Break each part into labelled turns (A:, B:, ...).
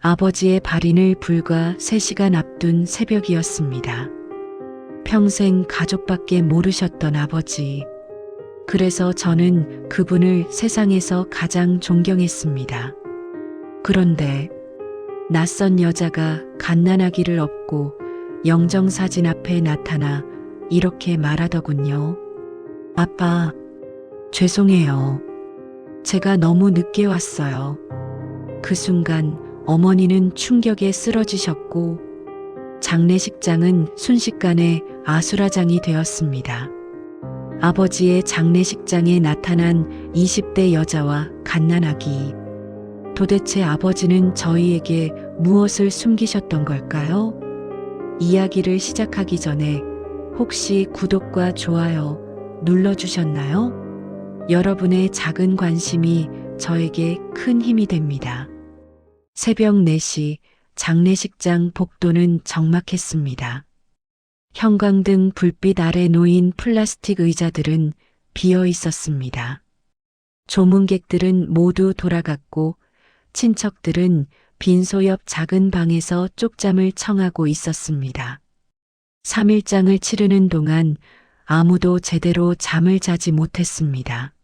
A: 아버지의 발인을 불과 3시간 앞둔 새벽이었습니다. 평생 가족밖에 모르셨던 아버지. 그래서 저는 그분을 세상에서 가장 존경했습니다. 그런데 낯선 여자가 갓난아기를 업고 영정사진 앞에 나타나 이렇게 말하더군요. 아빠, 죄송해요. 제가 너무 늦게 왔어요. 그 순간 어머니는 충격에 쓰러지셨고 장례식장은 순식간에 아수라장이 되었습니다. 아버지의 장례식장에 나타난 20대 여자와 갓난아기. 도대체 아버지는 저희에게 무엇을 숨기셨던 걸까요? 이야기를 시작하기 전에 혹시 구독과 좋아요 눌러주셨나요? 여러분의 작은 관심이 저에게 큰 힘이 됩니다. 새벽 4시 장례식장 복도는 적막했습니다. 형광등 불빛 아래 놓인 플라스틱 의자들은 비어 있었습니다. 조문객들은 모두 돌아갔고 친척들은 빈소 옆 작은 방에서 쪽잠을 청하고 있었습니다. 3일장을 치르는 동안 아무도 제대로 잠을 자지 못했습니다.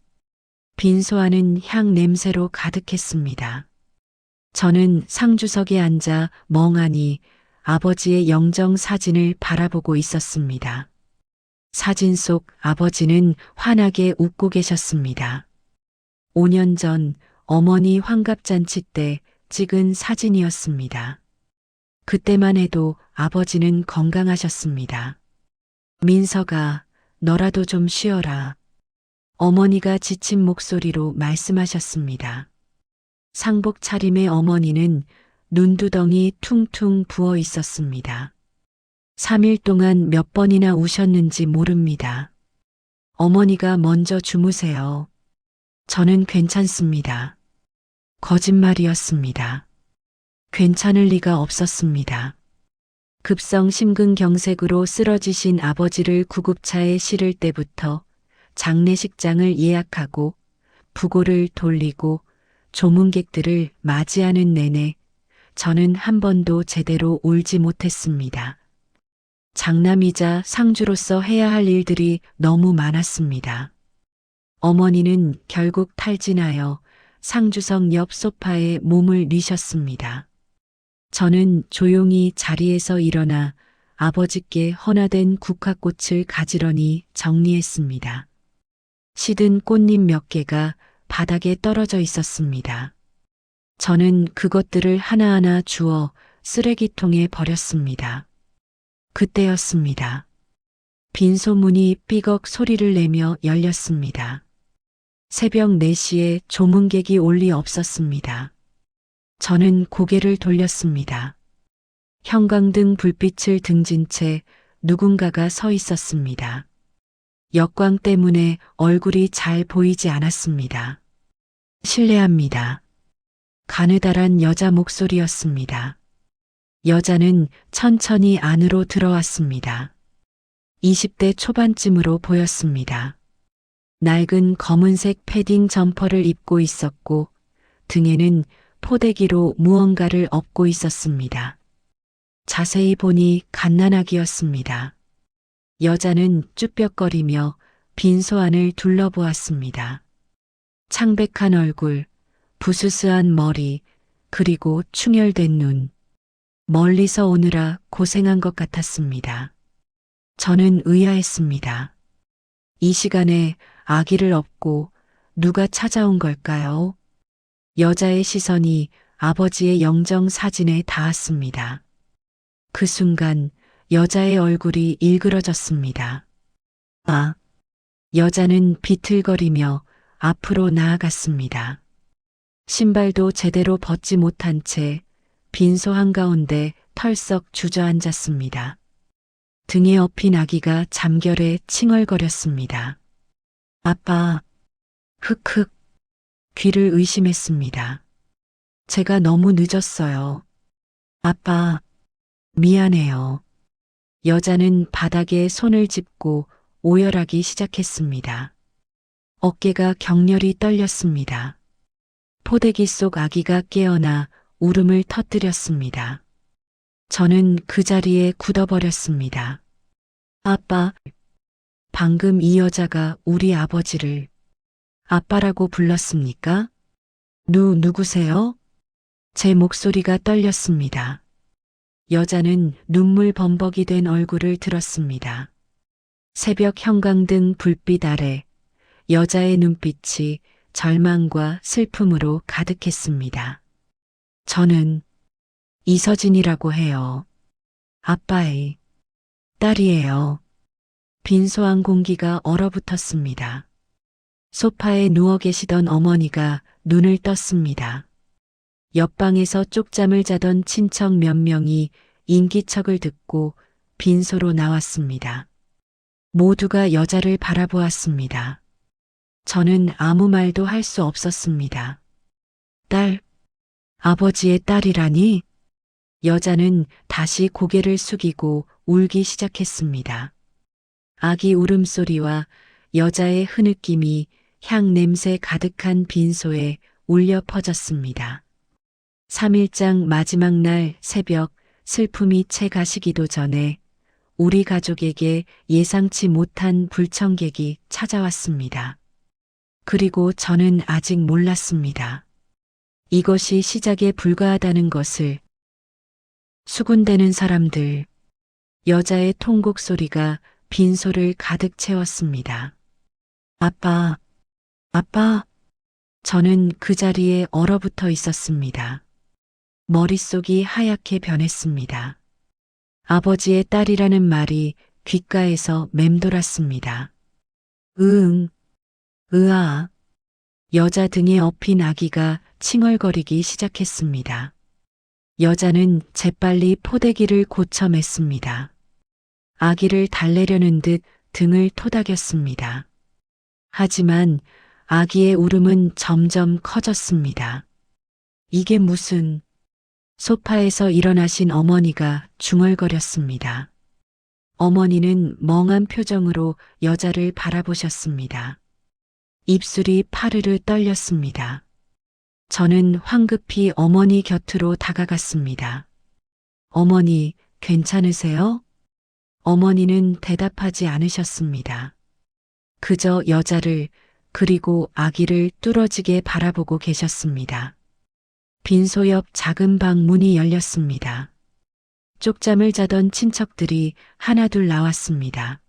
A: 빈소 안은 향 냄새로 가득했습니다. 저는 상주석에 앉아 멍하니 아버지의 영정 사진을 바라보고 있었습니다. 사진 속 아버지는 환하게 웃고 계셨습니다. 5년 전 어머니 환갑잔치 때 찍은 사진이었습니다. 그때만 해도 아버지는 건강하셨습니다. 민서가 너라도 좀 쉬어라. 어머니가 지친 목소리로 말씀하셨습니다. 상복 차림의 어머니는 눈두덩이 퉁퉁 부어 있었습니다. 3일 동안 몇 번이나 우셨는지 모릅니다. 어머니가 먼저 주무세요. 저는 괜찮습니다. 거짓말이었습니다. 괜찮을 리가 없었습니다. 급성 심근경색으로 쓰러지신 아버지를 구급차에 실을 때부터 장례식장을 예약하고 부고를 돌리고 조문객들을 맞이하는 내내 저는 한 번도 제대로 울지 못했습니다. 장남이자 상주로서 해야 할 일들이 너무 많았습니다. 어머니는 결국 탈진하여 상주석 옆 소파에 몸을 뉘셨습니다. 저는 조용히 자리에서 일어나 아버지께 헌화된 국화꽃을 가지런히 정리했습니다. 시든 꽃잎 몇 개가 바닥에 떨어져 있었습니다. 저는 그것들을 하나하나 주워 쓰레기통에 버렸습니다. 그때였습니다. 빈소문이 삐걱 소리를 내며 열렸습니다. 새벽 4시에 조문객이 올 리 없었습니다. 저는 고개를 돌렸습니다. 형광등 불빛을 등진 채 누군가가 서 있었습니다. 역광 때문에 얼굴이 잘 보이지 않았습니다. 실례합니다. 가느다란 여자 목소리였습니다. 여자는 천천히 안으로 들어왔습니다. 20대 초반쯤으로 보였습니다. 낡은 검은색 패딩 점퍼를 입고 있었고 등에는 포대기로 무언가를 엎고 있었습니다. 자세히 보니 갓난아기였습니다. 여자는 쭈뼛거리며 빈소 안을 둘러보았습니다. 창백한 얼굴, 부스스한 머리, 그리고 충혈된 눈. 멀리서 오느라 고생한 것 같았습니다. 저는 의아했습니다. 이 시간에 아기를 업고 누가 찾아온 걸까요? 여자의 시선이 아버지의 영정 사진에 닿았습니다. 그 순간 여자의 얼굴이 일그러졌습니다. 아! 여자는 비틀거리며 앞으로 나아갔습니다. 신발도 제대로 벗지 못한 채 빈소 한가운데 털썩 주저앉았습니다. 등에 업힌 아기가 잠결에 칭얼거렸습니다. 아빠, 흑흑, 귀를 의심했습니다. 제가 너무 늦었어요. 아빠, 미안해요. 여자는 바닥에 손을 짚고 오열하기 시작했습니다. 어깨가 격렬히 떨렸습니다. 포대기 속 아기가 깨어나 울음을 터뜨렸습니다. 저는 그 자리에 굳어버렸습니다. 아빠, 방금 이 여자가 우리 아버지를 아빠라고 불렀습니까? 누구세요? 제 목소리가 떨렸습니다. 여자는 눈물 범벅이 된 얼굴을 들었습니다. 새벽 형광등 불빛 아래 여자의 눈빛이 절망과 슬픔으로 가득했습니다. 저는 이서진이라고 해요. 아빠의 딸이에요. 빈소한 공기가 얼어붙었습니다. 소파에 누워 계시던 어머니가 눈을 떴습니다. 옆방에서 쪽잠을 자던 친척 몇 명이 인기척을 듣고 빈소로 나왔습니다. 모두가 여자를 바라보았습니다. 저는 아무 말도 할 수 없었습니다. 딸, 아버지의 딸이라니? 여자는 다시 고개를 숙이고 울기 시작했습니다. 아기 울음소리와 여자의 흐느낌이 향 냄새 가득한 빈소에 울려 퍼졌습니다. 3일장 마지막 날 새벽 슬픔이 채 가시기도 전에 우리 가족에게 예상치 못한 불청객이 찾아왔습니다. 그리고 저는 아직 몰랐습니다. 이것이 시작에 불과하다는 것을. 수군대는 사람들, 여자의 통곡 소리가 빈소를 가득 채웠습니다. 아빠, 아빠. 저는 그 자리에 얼어붙어 있었습니다. 머릿속이 하얗게 변했습니다. 아버지의 딸이라는 말이 귓가에서 맴돌았습니다. 으응, 으아. 여자 등에 엎인 아기가 칭얼거리기 시작했습니다. 여자는 재빨리 포대기를 고쳐맸습니다. 아기를 달래려는 듯 등을 토닥였습니다. 하지만 아기의 울음은 점점 커졌습니다. 이게 무슨... 소파에서 일어나신 어머니가 중얼거렸습니다. 어머니는 멍한 표정으로 여자를 바라보셨습니다. 입술이 파르르 떨렸습니다. 저는 황급히 어머니 곁으로 다가갔습니다. 어머니, 괜찮으세요? 어머니는 대답하지 않으셨습니다. 그저 여자를 그리고 아기를 뚫어지게 바라보고 계셨습니다. 빈소 옆 작은 방 문이 열렸습니다. 쪽잠을 자던 친척들이 하나둘 나왔습니다.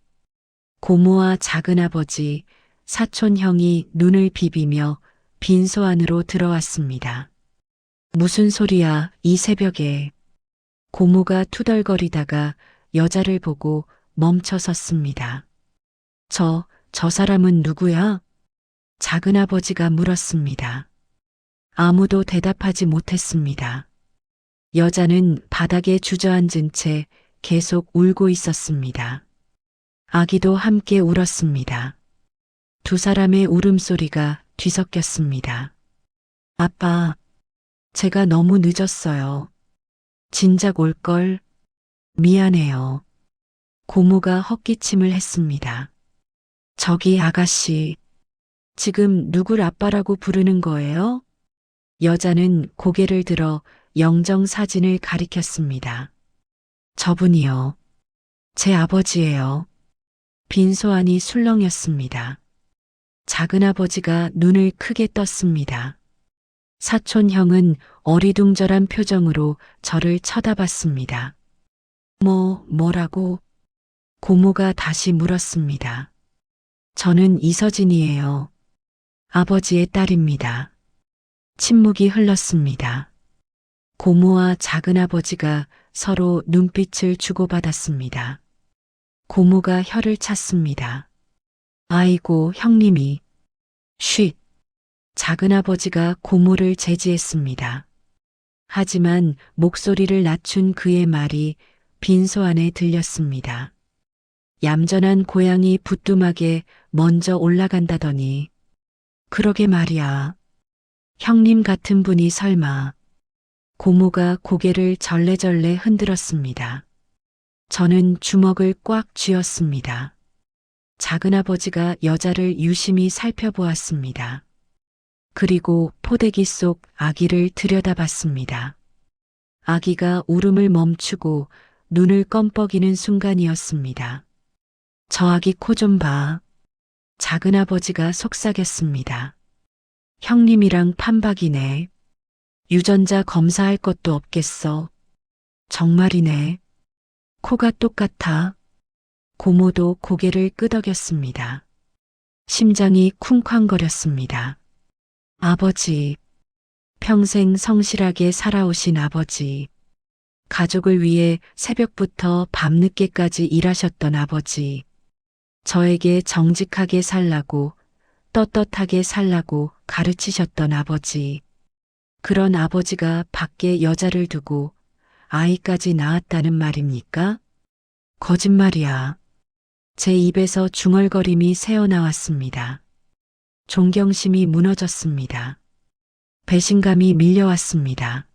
A: 고모와 작은아버지, 사촌형이 눈을 비비며 빈소 안으로 들어왔습니다. 무슨 소리야, 이 새벽에. 고모가 투덜거리다가 여자를 보고 멈춰 섰습니다. 저 사람은 누구야? 작은아버지가 물었습니다. 아무도 대답하지 못했습니다. 여자는 바닥에 주저앉은 채 계속 울고 있었습니다. 아기도 함께 울었습니다. 두 사람의 울음소리가 뒤섞였습니다. 아빠, 제가 너무 늦었어요. 진작 올걸. 미안해요. 고모가 헛기침을 했습니다. 저기 아가씨, 지금 누굴 아빠라고 부르는 거예요? 여자는 고개를 들어 영정 사진을 가리켰습니다. 저분이요. 제 아버지예요. 빈소 안이 술렁였습니다. 작은아버지가 눈을 크게 떴습니다. 사촌형은 어리둥절한 표정으로 저를 쳐다봤습니다. 뭐라고? 고모가 다시 물었습니다. 저는 이서진이에요. 아버지의 딸입니다. 침묵이 흘렀습니다. 고모와 작은아버지가 서로 눈빛을 주고받았습니다. 고모가 혀를 찼습니다. 아이고, 형님이. 쉿. 작은아버지가 고모를 제지했습니다. 하지만 목소리를 낮춘 그의 말이 빈소 안에 들렸습니다. 얌전한 고양이 부뚜막에 먼저 올라간다더니. 그러게 말이야. 형님 같은 분이 설마. 고모가 고개를 절레절레 흔들었습니다. 저는 주먹을 꽉 쥐었습니다. 작은아버지가 여자를 유심히 살펴보았습니다. 그리고 포대기 속 아기를 들여다봤습니다. 아기가 울음을 멈추고 눈을 껌뻑이는 순간이었습니다. 저 아기 코 좀 봐. 작은아버지가 속삭였습니다. 형님이랑 판박이네. 유전자 검사할 것도 없겠어. 정말이네. 코가 똑같아. 고모도 고개를 끄덕였습니다. 심장이 쿵쾅거렸습니다. 아버지, 평생 성실하게 살아오신 아버지, 가족을 위해 새벽부터 밤늦게까지 일하셨던 아버지, 저에게 정직하게 살라고, 떳떳하게 살라고 가르치셨던 아버지, 그런 아버지가 밖에 여자를 두고 아이까지 낳았다는 말입니까? 거짓말이야. 제 입에서 중얼거림이 새어나왔습니다. 존경심이 무너졌습니다. 배신감이 밀려왔습니다.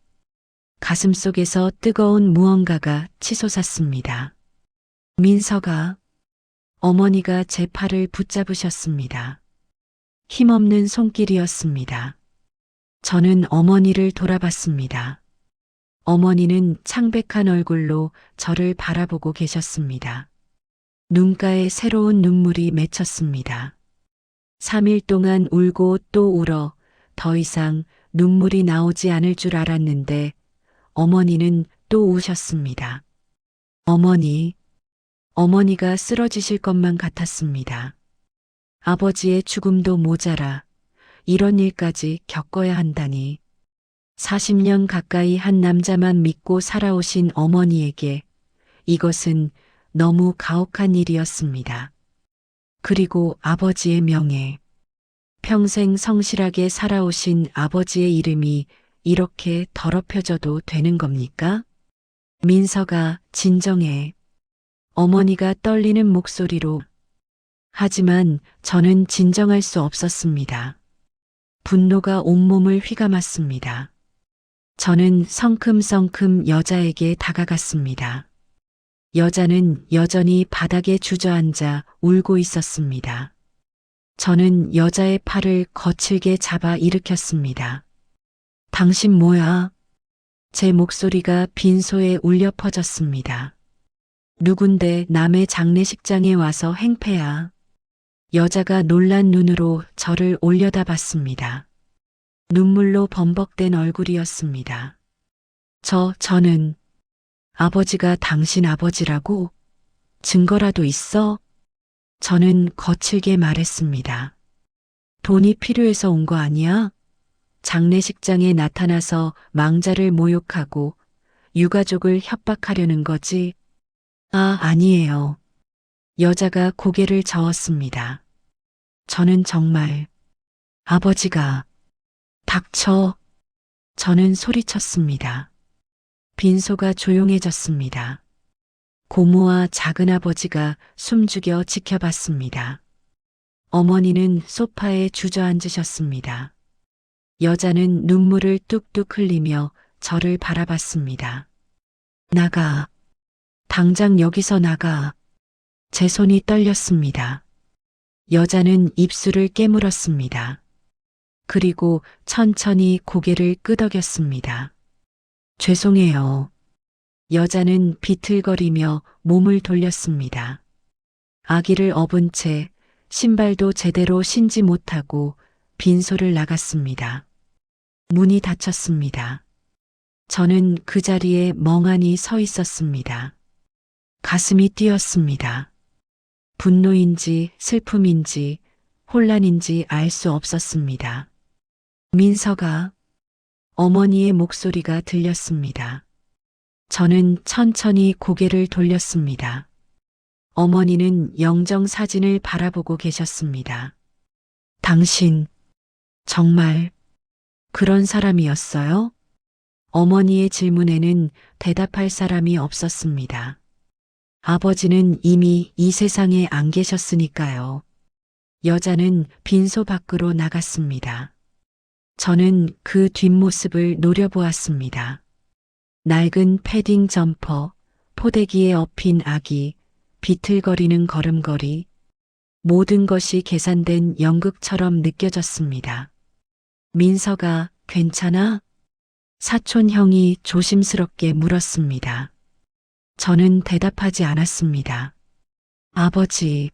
A: 가슴속에서 뜨거운 무언가가 치솟았습니다. 민서가, 어머니가 제 팔을 붙잡으셨습니다. 힘없는 손길이었습니다. 저는 어머니를 돌아봤습니다. 어머니는 창백한 얼굴로 저를 바라보고 계셨습니다. 눈가에 새로운 눈물이 맺혔습니다. 3일 동안 울고 또 울어 더 이상 눈물이 나오지 않을 줄 알았는데 어머니는 또 우셨습니다. 어머니가 쓰러지실 것만 같았습니다. 아버지의 죽음도 모자라 이런 일까지 겪어야 한다니. 40년 가까이 한 남자만 믿고 살아오신 어머니에게 이것은 너무 가혹한 일이었습니다. 그리고 아버지의 명예, 평생 성실하게 살아오신 아버지의 이름이 이렇게 더럽혀져도 되는 겁니까? 민서가 진정해. 어머니가 떨리는 목소리로. 하지만 저는 진정할 수 없었습니다. 분노가 온몸을 휘감았습니다. 저는 성큼성큼 여자에게 다가갔습니다. 여자는 여전히 바닥에 주저앉아 울고 있었습니다. 저는 여자의 팔을 거칠게 잡아 일으켰습니다. 당신 뭐야? 제 목소리가 빈소에 울려 퍼졌습니다. 누군데 남의 장례식장에 와서 행패야. 여자가 놀란 눈으로 저를 올려다봤습니다. 눈물로 범벅된 얼굴이었습니다. 저는 아버지가 당신 아버지라고? 증거라도 있어? 저는 거칠게 말했습니다. 돈이 필요해서 온 거 아니야? 장례식장에 나타나서 망자를 모욕하고 유가족을 협박하려는 거지? 아니에요. 여자가 고개를 저었습니다. 저는 정말 아버지가 닥쳐. 저는 소리쳤습니다. 빈소가 조용해졌습니다. 고모와 작은아버지가 숨죽여 지켜봤습니다. 어머니는 소파에 주저앉으셨습니다. 여자는 눈물을 뚝뚝 흘리며 저를 바라봤습니다. 나가. 당장 여기서 나가. 제 손이 떨렸습니다. 여자는 입술을 깨물었습니다. 그리고 천천히 고개를 끄덕였습니다. 죄송해요. 여자는 비틀거리며 몸을 돌렸습니다. 아기를 업은 채 신발도 제대로 신지 못하고 빈소를 나갔습니다. 문이 닫혔습니다. 저는 그 자리에 멍하니 서 있었습니다. 가슴이 뛰었습니다. 분노인지 슬픔인지 혼란인지 알 수 없었습니다. 민서가, 어머니의 목소리가 들렸습니다. 저는 천천히 고개를 돌렸습니다. 어머니는 영정 사진을 바라보고 계셨습니다. 당신, 정말 그런 사람이었어요? 어머니의 질문에는 대답할 사람이 없었습니다. 아버지는 이미 이 세상에 안 계셨으니까요. 여자는 빈소 밖으로 나갔습니다. 저는 그 뒷모습을 노려보았습니다. 낡은 패딩 점퍼, 포대기에 엎인 아기, 비틀거리는 걸음걸이, 모든 것이 계산된 연극처럼 느껴졌습니다. 민서가 괜찮아? 사촌 형이 조심스럽게 물었습니다. 저는 대답하지 않았습니다. 아버지,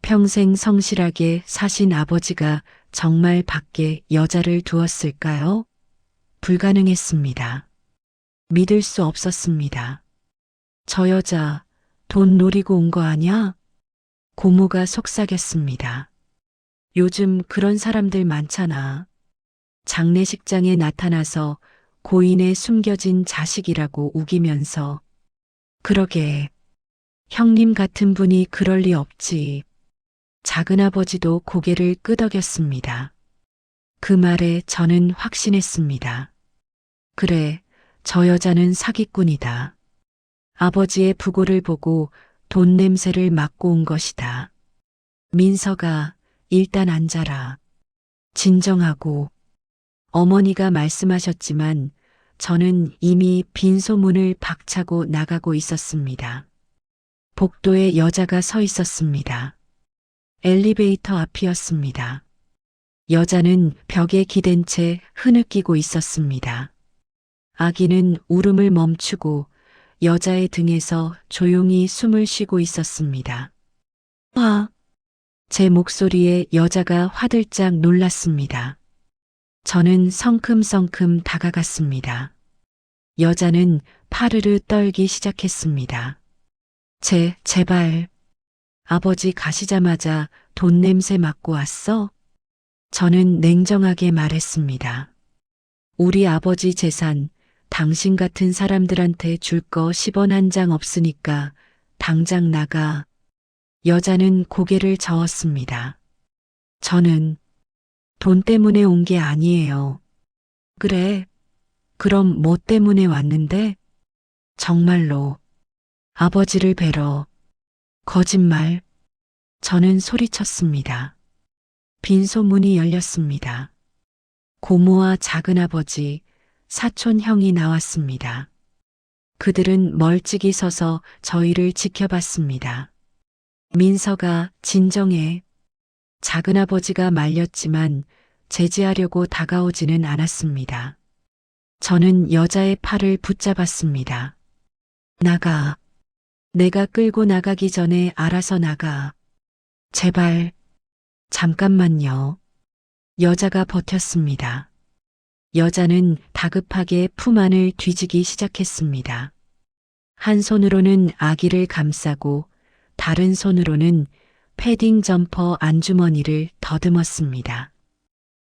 A: 평생 성실하게 사신 아버지가 정말 밖에 여자를 두었을까요? 불가능했습니다. 믿을 수 없었습니다. 저 여자 돈 노리고 온 거 아냐? 고모가 속삭였습니다. 요즘 그런 사람들 많잖아. 장례식장에 나타나서 고인의 숨겨진 자식이라고 우기면서. 그러게, 형님 같은 분이 그럴 리 없지. 작은아버지도 고개를 끄덕였습니다. 그 말에 저는 확신했습니다. 그래, 저 여자는 사기꾼이다. 아버지의 부고를 보고 돈 냄새를 맡고 온 것이다. 민서가 일단 앉아라. 진정하고. 어머니가 말씀하셨지만 저는 이미 빈소문을 박차고 나가고 있었습니다. 복도에 여자가 서 있었습니다. 엘리베이터 앞이었습니다. 여자는 벽에 기댄 채 흐느끼고 있었습니다. 아기는 울음을 멈추고 여자의 등에서 조용히 숨을 쉬고 있었습니다. 제 목소리에 여자가 화들짝 놀랐습니다. 저는 성큼성큼 다가갔습니다. 여자는 파르르 떨기 시작했습니다. 제발. 아버지 가시자마자 돈 냄새 맡고 왔어? 저는 냉정하게 말했습니다. 우리 아버지 재산, 당신 같은 사람들한테 줄 거 10원 한 장 없으니까 당장 나가. 여자는 고개를 저었습니다. 저는 돈 때문에 온 게 아니에요. 그래. 그럼 뭐 때문에 왔는데? 정말로. 아버지를 뵈러. 거짓말. 저는 소리쳤습니다. 빈소문이 열렸습니다. 고모와 작은아버지, 사촌 형이 나왔습니다. 그들은 멀찍이 서서 저희를 지켜봤습니다. 민서가 진정해. 작은아버지가 말렸지만 제지하려고 다가오지는 않았습니다. 저는 여자의 팔을 붙잡았습니다. 나가. 내가 끌고 나가기 전에 알아서 나가. 제발. 잠깐만요. 여자가 버텼습니다. 여자는 다급하게 품 안을 뒤지기 시작했습니다. 한 손으로는 아기를 감싸고 다른 손으로는 패딩 점퍼 안주머니를 더듬었습니다.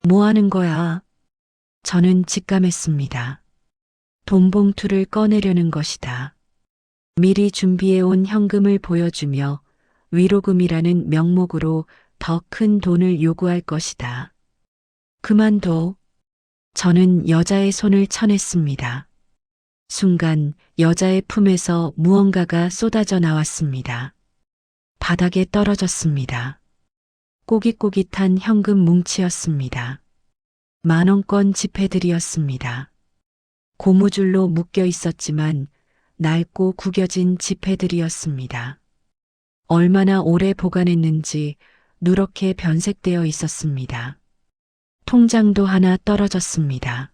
A: 뭐 하는 거야? 저는 직감했습니다. 돈 봉투를 꺼내려는 것이다. 미리 준비해온 현금을 보여주며 위로금이라는 명목으로 더 큰 돈을 요구할 것이다. 그만둬. 저는 여자의 손을 쳐냈습니다. 순간 여자의 품에서 무언가가 쏟아져 나왔습니다. 바닥에 떨어졌습니다. 꼬깃꼬깃한 현금 뭉치였습니다. 10,000원권 지폐들이었습니다. 고무줄로 묶여 있었지만 낡고 구겨진 지폐들이었습니다. 얼마나 오래 보관했는지 누렇게 변색되어 있었습니다. 통장도 하나 떨어졌습니다.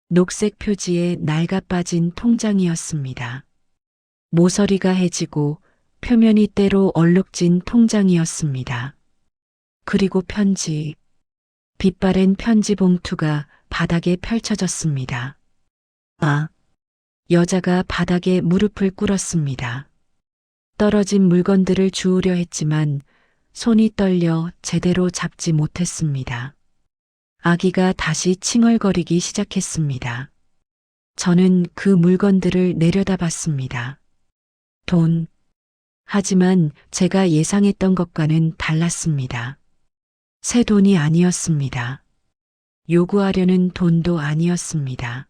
A: 녹색 표지에 낡아 빠진 통장이었습니다. 모서리가 해지고 표면이 때로 얼룩진 통장이었습니다. 그리고 편지, 빛바랜 편지 봉투가 바닥에 펼쳐졌습니다. 여자가 바닥에 무릎을 꿇었습니다. 떨어진 물건들을 주우려 했지만 손이 떨려 제대로 잡지 못했습니다. 아기가 다시 칭얼거리기 시작했습니다. 저는 그 물건들을 내려다봤습니다. 돈. 하지만 제가 예상했던 것과는 달랐습니다. 새 돈이 아니었습니다. 요구하려는 돈도 아니었습니다.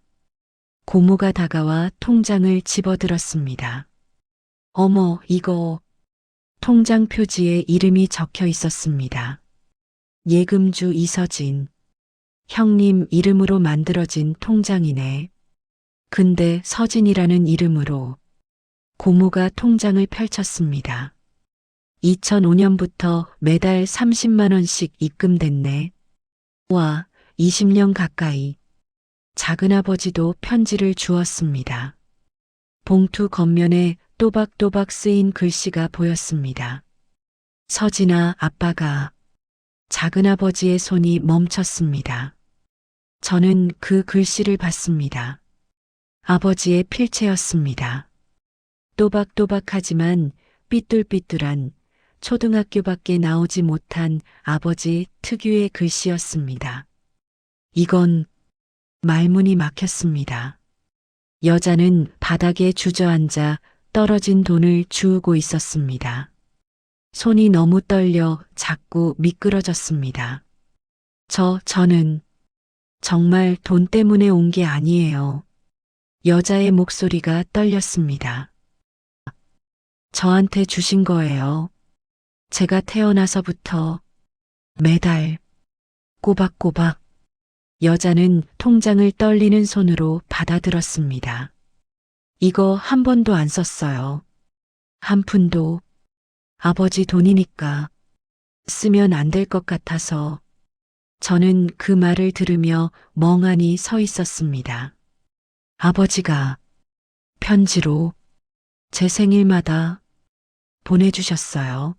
A: 고모가 다가와 통장을 집어들었습니다. 어머, 이거. 통장 표지에 이름이 적혀 있었습니다. 예금주 이서진. 형님 이름으로 만들어진 통장이네. 근데 서진이라는 이름으로. 고모가 통장을 펼쳤습니다. 2005년부터 매달 30만 원씩 입금됐네. 와, 20년 가까이. 작은아버지도 편지를 주었습니다. 봉투 겉면에 또박또박 쓰인 글씨가 보였습니다. 서진아, 아빠가. 작은아버지의 손이 멈췄습니다. 저는 그 글씨를 봤습니다. 아버지의 필체였습니다. 또박또박하지만 삐뚤삐뚤한 초등학교밖에 나오지 못한 아버지 특유의 글씨였습니다. 이건 말문이 막혔습니다. 여자는 바닥에 주저앉아 떨어진 돈을 주우고 있었습니다. 손이 너무 떨려 자꾸 미끄러졌습니다. 저는 정말 돈 때문에 온 게 아니에요. 여자의 목소리가 떨렸습니다. 저한테 주신 거예요. 제가 태어나서부터 매달 꼬박꼬박. 여자는 통장을 떨리는 손으로 받아들었습니다. 이거 한 번도 안 썼어요. 한 푼도. 아버지 돈이니까 쓰면 안 될 것 같아서. 저는 그 말을 들으며 멍하니 서 있었습니다. 아버지가 편지로 제 생일마다 보내주셨어요.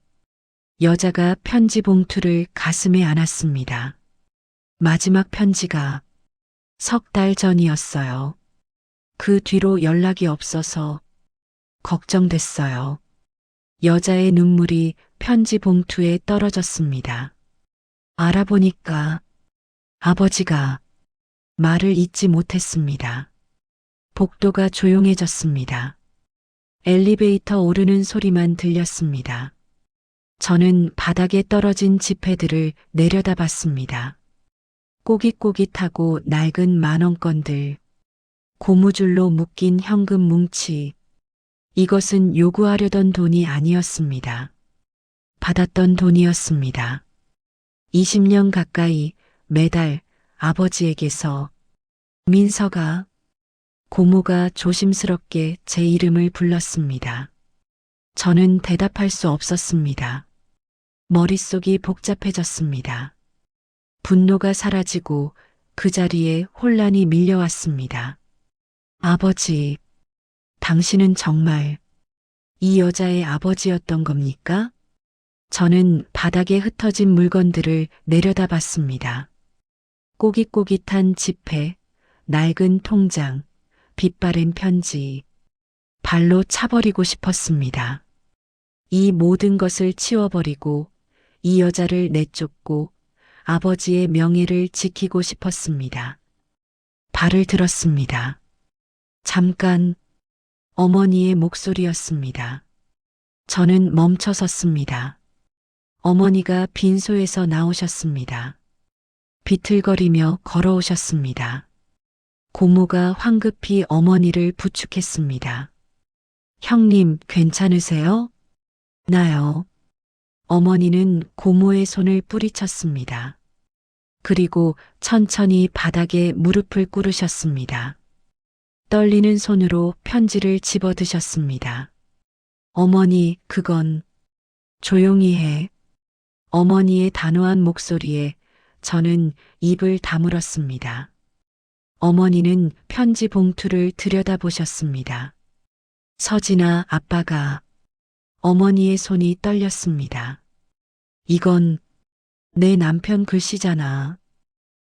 A: 여자가 편지 봉투를 가슴에 안았습니다. 마지막 편지가 석 달 전이었어요. 그 뒤로 연락이 없어서 걱정됐어요. 여자의 눈물이 편지 봉투에 떨어졌습니다. 알아보니까 아버지가 말을 잇지 못했습니다. 복도가 조용해졌습니다. 엘리베이터 오르는 소리만 들렸습니다. 저는 바닥에 떨어진 지폐들을 내려다봤습니다. 꼬깃꼬깃하고 낡은 만원권들, 고무줄로 묶인 현금 뭉치. 이것은 요구하려던 돈이 아니었습니다. 받았던 돈이었습니다. 20년 가까이 매달 아버지에게서 민서가, 고모가 조심스럽게 제 이름을 불렀습니다. 저는 대답할 수 없었습니다. 머릿속이 복잡해졌습니다. 분노가 사라지고 그 자리에 혼란이 밀려왔습니다. 아버지, 당신은 정말 이 여자의 아버지였던 겁니까? 저는 바닥에 흩어진 물건들을 내려다봤습니다. 꼬깃꼬깃한 지폐, 낡은 통장, 빛바랜 편지. 발로 차버리고 싶었습니다. 이 모든 것을 치워버리고 이 여자를 내쫓고 아버지의 명예를 지키고 싶었습니다. 발을 들었습니다. 잠깐. 어머니의 목소리였습니다. 저는 멈춰 섰습니다. 어머니가 빈소에서 나오셨습니다. 비틀거리며 걸어오셨습니다. 고모가 황급히 어머니를 부축했습니다. 형님, 괜찮으세요? 나요. 어머니는 고모의 손을 뿌리쳤습니다. 그리고 천천히 바닥에 무릎을 꿇으셨습니다. 떨리는 손으로 편지를 집어드셨습니다. 어머니, 그건 조용히 해. 어머니의 단호한 목소리에 저는 입을 다물었습니다. 어머니는 편지 봉투를 들여다보셨습니다. 서진아, 아빠가. 어머니의 손이 떨렸습니다. 이건 내 남편 글씨잖아.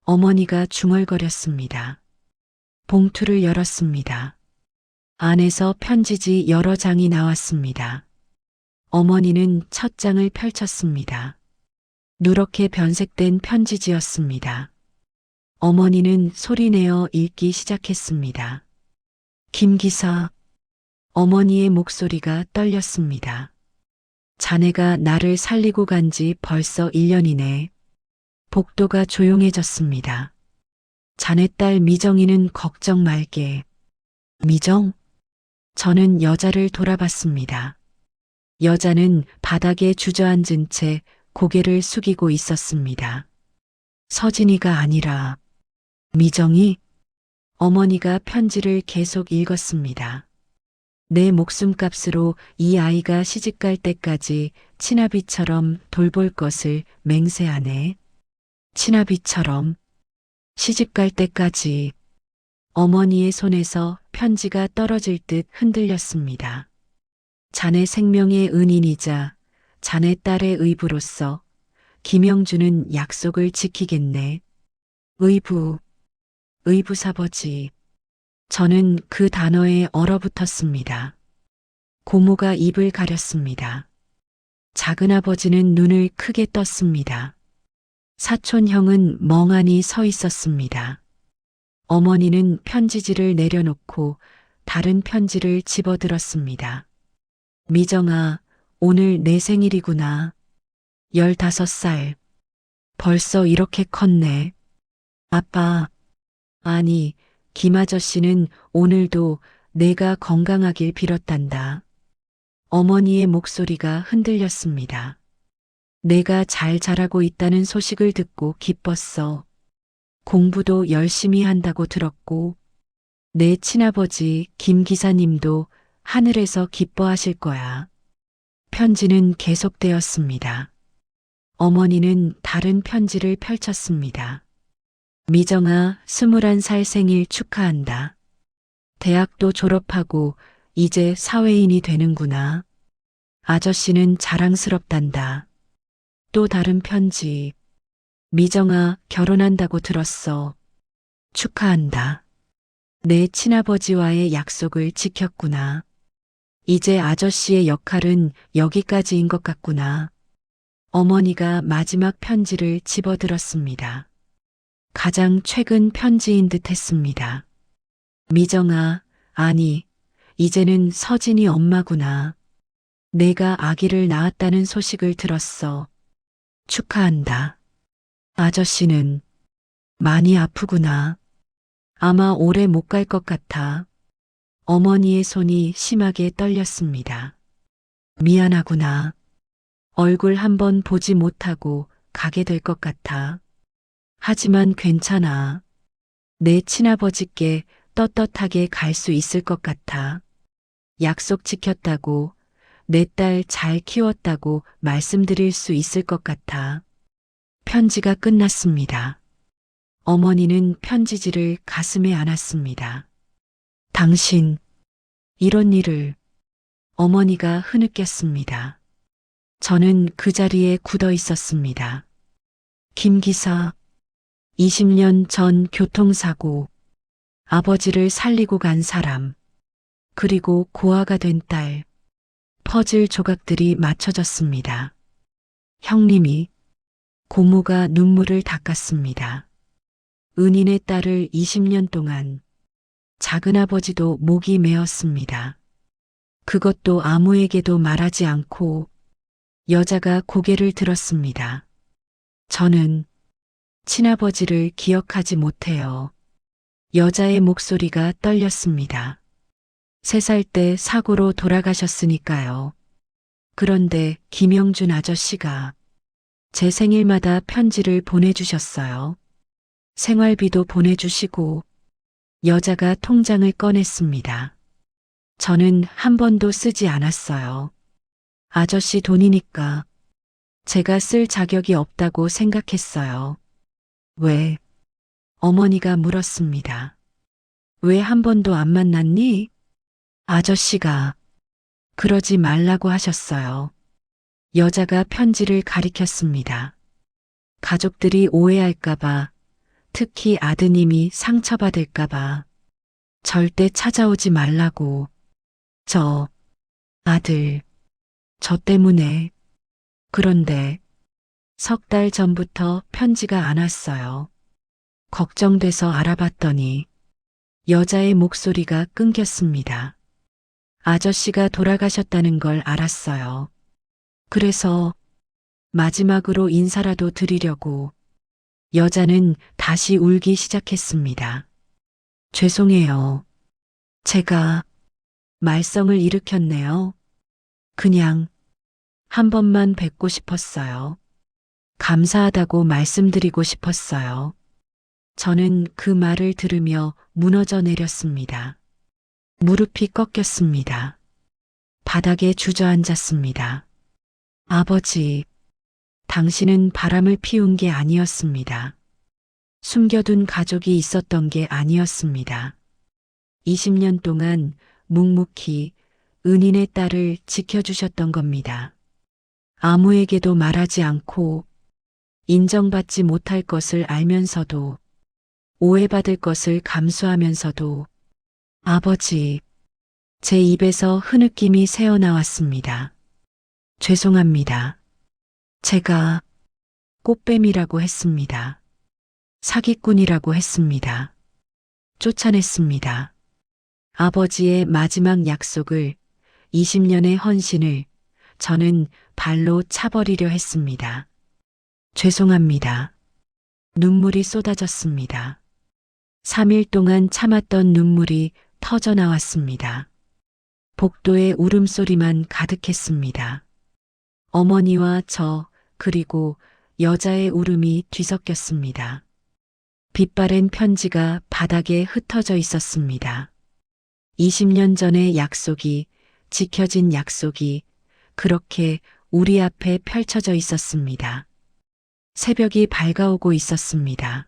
A: 어머니가 중얼거렸습니다. 봉투를 열었습니다. 안에서 편지지 여러 장이 나왔습니다. 어머니는 첫 장을 펼쳤습니다. 누렇게 변색된 편지지였습니다. 어머니는 소리내어 읽기 시작했습니다. 김 기사. 어머니의 목소리가 떨렸습니다. 자네가 나를 살리고 간 지 벌써 1년이네. 복도가 조용해졌습니다. 자네 딸 미정이는 걱정 말게. 미정? 저는 여자를 돌아봤습니다. 여자는 바닥에 주저앉은 채 고개를 숙이고 있었습니다. 서진이가 아니라 미정이? 어머니가 편지를 계속 읽었습니다. 내 목숨값으로 이 아이가 시집갈 때까지 친아비처럼 돌볼 것을 맹세하네. 친아비처럼 시집갈 때까지. 어머니의 손에서 편지가 떨어질 듯 흔들렸습니다. 자네 생명의 은인이자 자네 딸의 의부로서 김영주는 약속을 지키겠네. 의부, 의부사버지. 저는 그 단어에 얼어붙었습니다. 고모가 입을 가렸습니다. 작은아버지는 눈을 크게 떴습니다. 사촌형은 멍하니 서 있었습니다. 어머니는 편지지를 내려놓고 다른 편지를 집어들었습니다. 미정아, 오늘 내 생일이구나. 15살. 벌써 이렇게 컸네. 아빠, 아니, 김아저씨는 오늘도 내가 건강하길 빌었단다. 어머니의 목소리가 흔들렸습니다. 내가 잘 자라고 있다는 소식을 듣고 기뻤어. 공부도 열심히 한다고 들었고, 내 친아버지 김 기사님도 하늘에서 기뻐하실 거야. 편지는 계속되었습니다. 어머니는 다른 편지를 펼쳤습니다. 미정아, 21살 생일 축하한다. 대학도 졸업하고 이제 사회인이 되는구나. 아저씨는 자랑스럽단다. 또 다른 편지. 미정아, 결혼한다고 들었어. 축하한다. 내 친아버지와의 약속을 지켰구나. 이제 아저씨의 역할은 여기까지인 것 같구나. 어머니가 마지막 편지를 집어들었습니다. 가장 최근 편지인 듯 했습니다. 미정아, 아니, 이제는 서진이 엄마구나. 내가 아기를 낳았다는 소식을 들었어. 축하한다. 아저씨는 많이 아프구나. 아마 오래 못 갈 것 같아. 어머니의 손이 심하게 떨렸습니다. 미안하구나. 얼굴 한번 보지 못하고 가게 될 것 같아. 하지만 괜찮아. 내 친아버지께 떳떳하게 갈 수 있을 것 같아. 약속 지켰다고, 내 딸 잘 키웠다고 말씀드릴 수 있을 것 같아. 편지가 끝났습니다. 어머니는 편지지를 가슴에 안았습니다. 당신, 이런 일을. 어머니가 흐느꼈습니다. 저는 그 자리에 굳어 있었습니다. 김 기사, 20년 전 교통사고, 아버지를 살리고 간 사람, 그리고 고아가 된 딸, 퍼즐 조각들이 맞춰졌습니다. 형님이, 고모가 눈물을 닦았습니다. 은인의 딸을 20년 동안 작은아버지도 목이 메었습니다. 그것도 아무에게도 말하지 않고 여자가 고개를 들었습니다. 저는 친아버지를 기억하지 못해요. 여자의 목소리가 떨렸습니다. 3살 때 사고로 돌아가셨으니까요. 그런데 김영준 아저씨가 제 생일마다 편지를 보내주셨어요. 생활비도 보내주시고 여자가 통장을 꺼냈습니다. 저는 한 번도 쓰지 않았어요. 아저씨 돈이니까 제가 쓸 자격이 없다고 생각했어요. 왜? 어머니가 물었습니다. 왜 한 번도 안 만났니? 아저씨가 그러지 말라고 하셨어요. 여자가 편지를 가리켰습니다. 가족들이 오해할까봐, 특히 아드님이 상처받을까봐 절대 찾아오지 말라고. 아들, 저 때문에. 그런데 3달 전부터 편지가 안 왔어요. 걱정돼서 알아봤더니 여자의 목소리가 끊겼습니다. 아저씨가 돌아가셨다는 걸 알았어요. 그래서 마지막으로 인사라도 드리려고. 여자는 다시 울기 시작했습니다. 죄송해요. 제가 말썽을 일으켰네요. 그냥 한 번만 뵙고 싶었어요. 감사하다고 말씀드리고 싶었어요. 저는 그 말을 들으며 무너져 내렸습니다. 무릎이 꺾였습니다. 바닥에 주저앉았습니다. 아버지, 당신은 바람을 피운 게 아니었습니다. 숨겨둔 가족이 있었던 게 아니었습니다. 20년 동안 묵묵히 은인의 딸을 지켜주셨던 겁니다. 아무에게도 말하지 않고 인정받지 못할 것을 알면서도 오해받을 것을 감수하면서도 아버지, 제 입에서 흐느낌이 새어나왔습니다. 죄송합니다. 제가 꽃뱀이라고 했습니다. 사기꾼이라고 했습니다. 쫓아냈습니다. 아버지의 마지막 약속을 20년의 헌신을 저는 발로 차버리려 했습니다. 죄송합니다. 눈물이 쏟아졌습니다. 3일 동안 참았던 눈물이 터져 나왔습니다. 복도에 울음소리만 가득했습니다. 어머니와 저, 그리고 여자의 울음이 뒤섞였습니다. 빛바랜 편지가 바닥에 흩어져 있었습니다. 20년 전의 약속이, 지켜진 약속이 그렇게 우리 앞에 펼쳐져 있었습니다. 새벽이 밝아오고 있었습니다.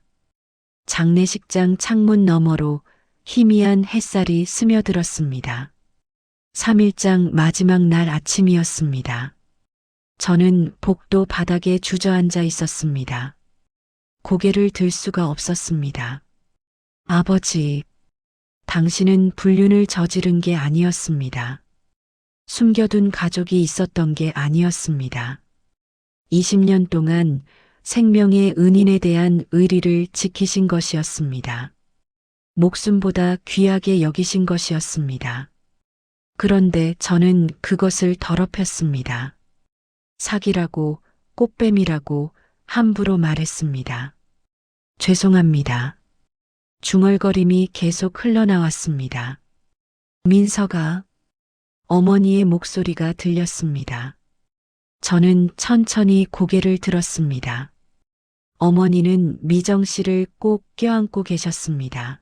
A: 장례식장 창문 너머로 희미한 햇살이 스며들었습니다. 3일장 마지막 날 아침이었습니다. 저는 복도 바닥에 주저앉아 있었습니다. 고개를 들 수가 없었습니다. 아버지, 당신은 불륜을 저지른 게 아니었습니다. 숨겨둔 가족이 있었던 게 아니었습니다. 20년 동안 생명의 은인에 대한 의리를 지키신 것이었습니다. 목숨보다 귀하게 여기신 것이었습니다. 그런데 저는 그것을 더럽혔습니다. 사기라고, 꽃뱀이라고 함부로 말했습니다. 죄송합니다. 중얼거림이 계속 흘러나왔습니다. 민서가, 어머니의 목소리가 들렸습니다. 저는 천천히 고개를 들었습니다. 어머니는 미정 씨를 꼭 껴안고 계셨습니다.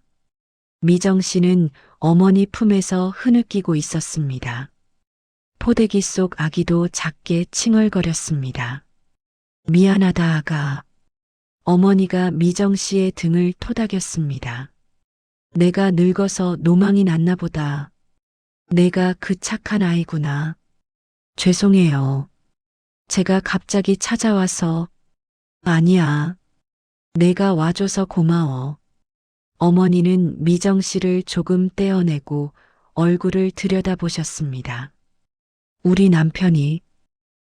A: 미정 씨는 어머니 품에서 흐느끼고 있었습니다. 포대기 속 아기도 작게 칭얼거렸습니다. 미안하다 아가. 어머니가 미정 씨의 등을 토닥였습니다. 내가 늙어서 노망이 났나 보다. 내가 그 착한 아이구나. 죄송해요. 제가 갑자기 찾아와서. 아니야. 내가 와줘서 고마워. 어머니는 미정 씨를 조금 떼어내고 얼굴을 들여다보셨습니다. 우리 남편이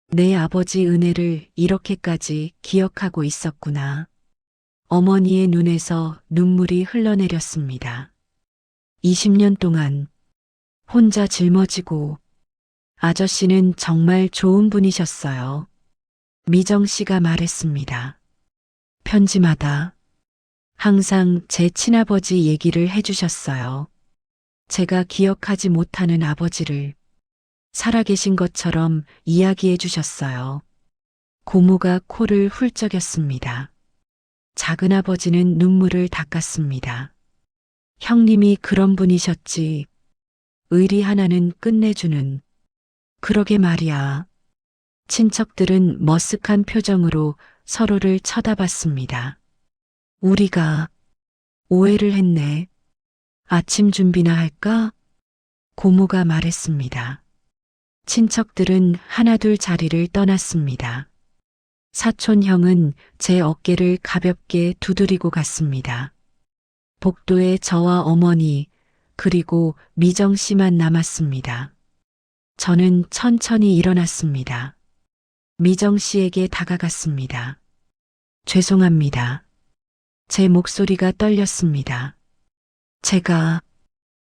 A: 내 아버지 은혜를 이렇게까지 기억하고 있었구나. 어머니의 눈에서 눈물이 흘러내렸습니다. 20년 동안 혼자 짊어지고 아저씨는 정말 좋은 분이셨어요. 미정 씨가 말했습니다. 편지마다 항상 제 친아버지 얘기를 해주셨어요. 제가 기억하지 못하는 아버지를 살아계신 것처럼 이야기해 주셨어요. 고모가 코를 훌쩍였습니다. 작은아버지는 눈물을 닦았습니다. 형님이 그런 분이셨지. 의리 하나는 끝내주는. 그러게 말이야. 친척들은 머쓱한 표정으로 서로를 쳐다봤습니다. 우리가 오해를 했네. 아침 준비나 할까? 고모가 말했습니다. 친척들은 하나둘 자리를 떠났습니다. 사촌 형은 제 어깨를 가볍게 두드리고 갔습니다. 복도에 저와 어머니, 그리고 미정 씨만 남았습니다. 저는 천천히 일어났습니다. 미정 씨에게 다가갔습니다. 죄송합니다. 제 목소리가 떨렸습니다. 제가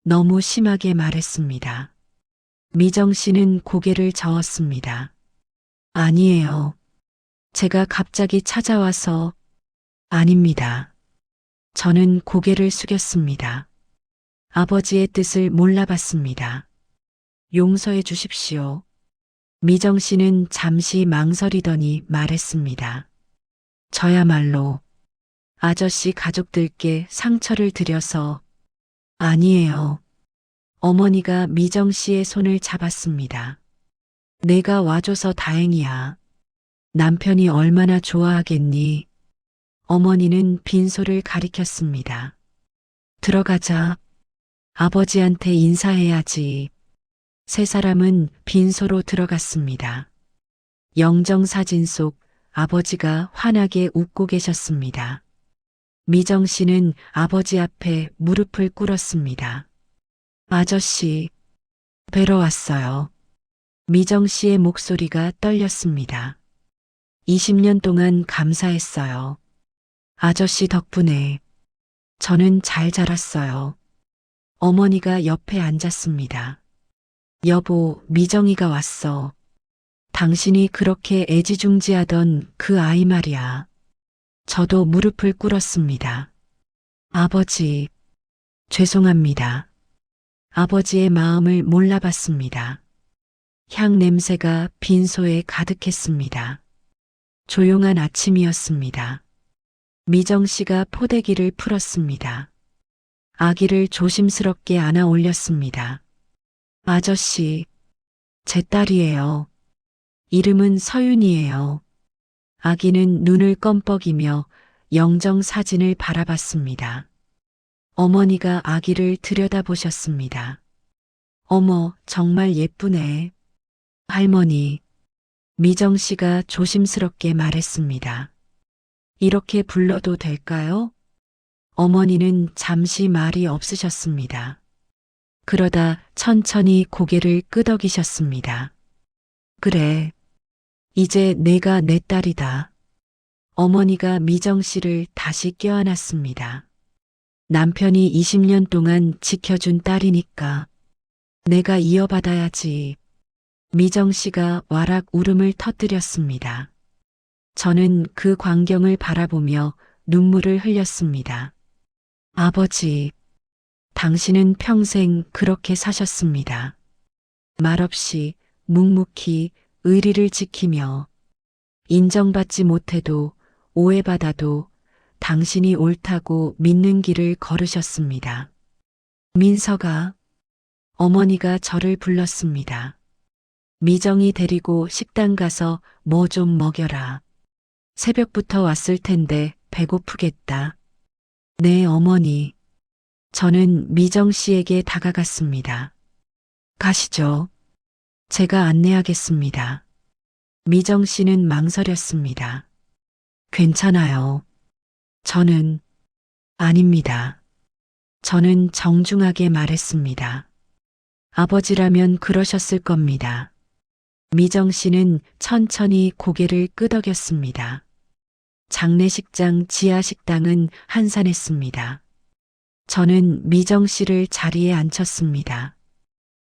A: 너무 심하게 말했습니다. 미정 씨는 고개를 저었습니다. 아니에요. 제가 갑자기 찾아와서. 아닙니다. 저는 고개를 숙였습니다. 아버지의 뜻을 몰라봤습니다. 용서해 주십시오. 미정 씨는 잠시 망설이더니 말했습니다. 저야말로 아저씨 가족들께 상처를 드려서. 아니에요. 어머니가 미정 씨의 손을 잡았습니다. 내가 와줘서 다행이야. 남편이 얼마나 좋아하겠니? 어머니는 빈소를 가리켰습니다. 들어가자. 아버지한테 인사해야지. 세 사람은 빈소로 들어갔습니다. 영정사진 속 아버지가 환하게 웃고 계셨습니다. 미정 씨는 아버지 앞에 무릎을 꿇었습니다. 아저씨, 뵈러 왔어요. 미정 씨의 목소리가 떨렸습니다. 20년 동안 감사했어요. 아저씨 덕분에 저는 잘 자랐어요. 어머니가 옆에 앉았습니다. 여보, 미정이가 왔어. 당신이 그렇게 애지중지하던 그 아이 말이야. 저도 무릎을 꿇었습니다. 아버지, 죄송합니다. 아버지의 마음을 몰라봤습니다. 향 냄새가 빈소에 가득했습니다. 조용한 아침이었습니다. 미정 씨가 포대기를 풀었습니다. 아기를 조심스럽게 안아 올렸습니다. 아저씨, 제 딸이에요. 이름은 서윤이에요. 아기는 눈을 껌뻑이며 영정 사진을 바라봤습니다. 어머니가 아기를 들여다보셨습니다. 어머, 정말 예쁘네. 할머니, 미정 씨가 조심스럽게 말했습니다. 이렇게 불러도 될까요? 어머니는 잠시 말이 없으셨습니다. 그러다 천천히 고개를 끄덕이셨습니다. 그래, 이제 내가 내 딸이다. 어머니가 미정 씨를 다시 껴안았습니다. 남편이 20년 동안 지켜준 딸이니까 내가 이어받아야지. 미정 씨가 와락 울음을 터뜨렸습니다. 저는 그 광경을 바라보며 눈물을 흘렸습니다. 아버지, 당신은 평생 그렇게 사셨습니다. 말없이 묵묵히 의리를 지키며 인정받지 못해도 오해받아도 당신이 옳다고 믿는 길을 걸으셨습니다. 민서가, 어머니가 저를 불렀습니다. 미정이 데리고 식당 가서 뭐 좀 먹여라. 새벽부터 왔을 텐데 배고프겠다. 네, 어머니. 저는 미정 씨에게 다가갔습니다. 가시죠. 제가 안내하겠습니다. 미정 씨는 망설였습니다. 괜찮아요. 저는, 아닙니다. 저는 정중하게 말했습니다. 아버지라면 그러셨을 겁니다. 미정 씨는 천천히 고개를 끄덕였습니다. 장례식장 지하 식당은 한산했습니다. 저는 미정 씨를 자리에 앉혔습니다.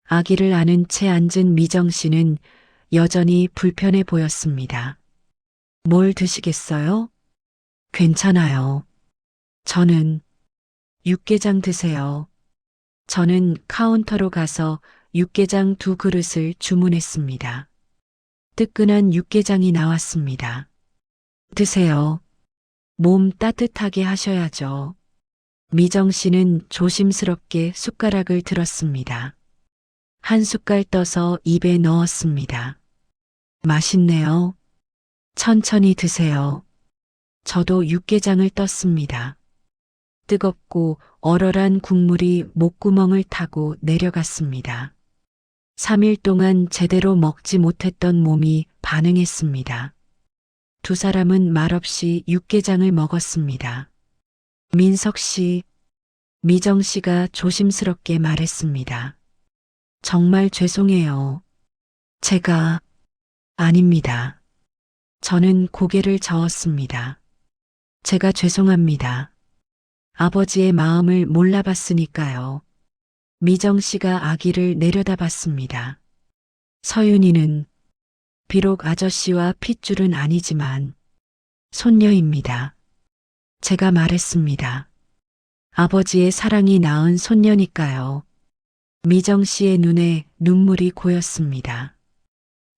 A: 아기를 안은 채 앉은 미정 씨는 여전히 불편해 보였습니다. 뭘 드시겠어요? 괜찮아요. 저는 육개장 드세요. 저는 카운터로 가서 육개장 2그릇을 주문했습니다. 뜨끈한 육개장이 나왔습니다. 드세요. 몸 따뜻하게 하셔야죠. 미정 씨는 조심스럽게 숟가락을 들었습니다. 한 숟갈 떠서 입에 넣었습니다. 맛있네요. 천천히 드세요. 저도 육개장을 떴습니다. 뜨겁고 얼얼한 국물이 목구멍을 타고 내려갔습니다. 3일 동안 제대로 먹지 못했던 몸이 반응했습니다. 두 사람은 말없이 육개장을 먹었습니다. 민석 씨, 미정 씨가 조심스럽게 말했습니다. 정말 죄송해요. 제가, 아닙니다. 저는 고개를 저었습니다. 제가 죄송합니다. 아버지의 마음을 몰라봤으니까요. 미정 씨가 아기를 내려다봤습니다. 서윤이는 비록 아저씨와 핏줄은 아니지만 손녀입니다. 제가 말했습니다. 아버지의 사랑이 낳은 손녀니까요. 미정 씨의 눈에 눈물이 고였습니다.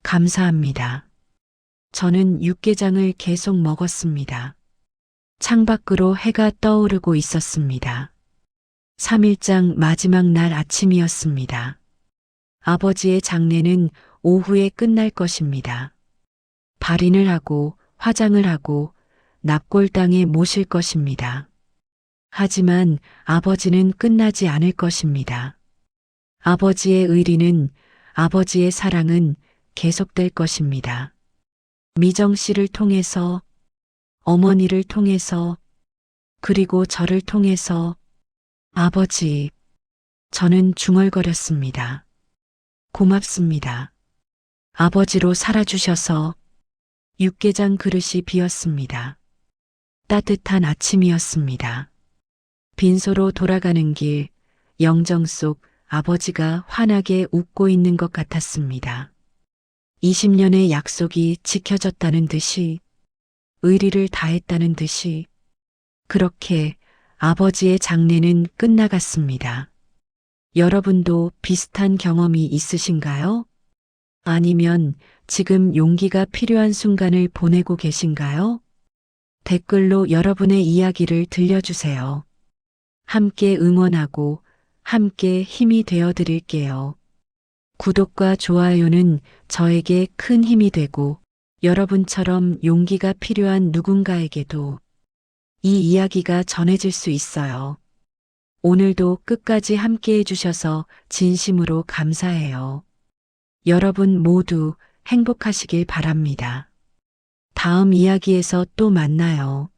A: 감사합니다. 저는 육개장을 계속 먹었습니다. 창밖으로 해가 떠오르고 있었습니다. 3일장 마지막 날 아침이었습니다. 아버지의 장례는 오후에 끝날 것입니다. 발인을 하고 화장을 하고 납골당에 모실 것입니다. 하지만 아버지는 끝나지 않을 것입니다. 아버지의 의리는, 아버지의 사랑은 계속될 것입니다. 미정 씨를 통해서, 어머니를 통해서, 그리고 저를 통해서, 아버지, 저는 중얼거렸습니다. 고맙습니다. 아버지로 살아주셔서. 육개장 그릇이 비었습니다. 따뜻한 아침이었습니다. 빈소로 돌아가는 길, 영정 속 아버지가 환하게 웃고 있는 것 같았습니다. 20년의 약속이 지켜졌다는 듯이, 의리를 다했다는 듯이, 그렇게 아버지의 장례는 끝나갔습니다. 여러분도 비슷한 경험이 있으신가요? 아니면 지금 용기가 필요한 순간을 보내고 계신가요? 댓글로 여러분의 이야기를 들려주세요. 함께 응원하고 함께 힘이 되어 드릴게요. 구독과 좋아요는 저에게 큰 힘이 되고 여러분처럼 용기가 필요한 누군가에게도 이 이야기가 전해질 수 있어요. 오늘도 끝까지 함께 해주셔서 진심으로 감사해요. 여러분 모두 행복하시길 바랍니다. 다음 이야기에서 또 만나요.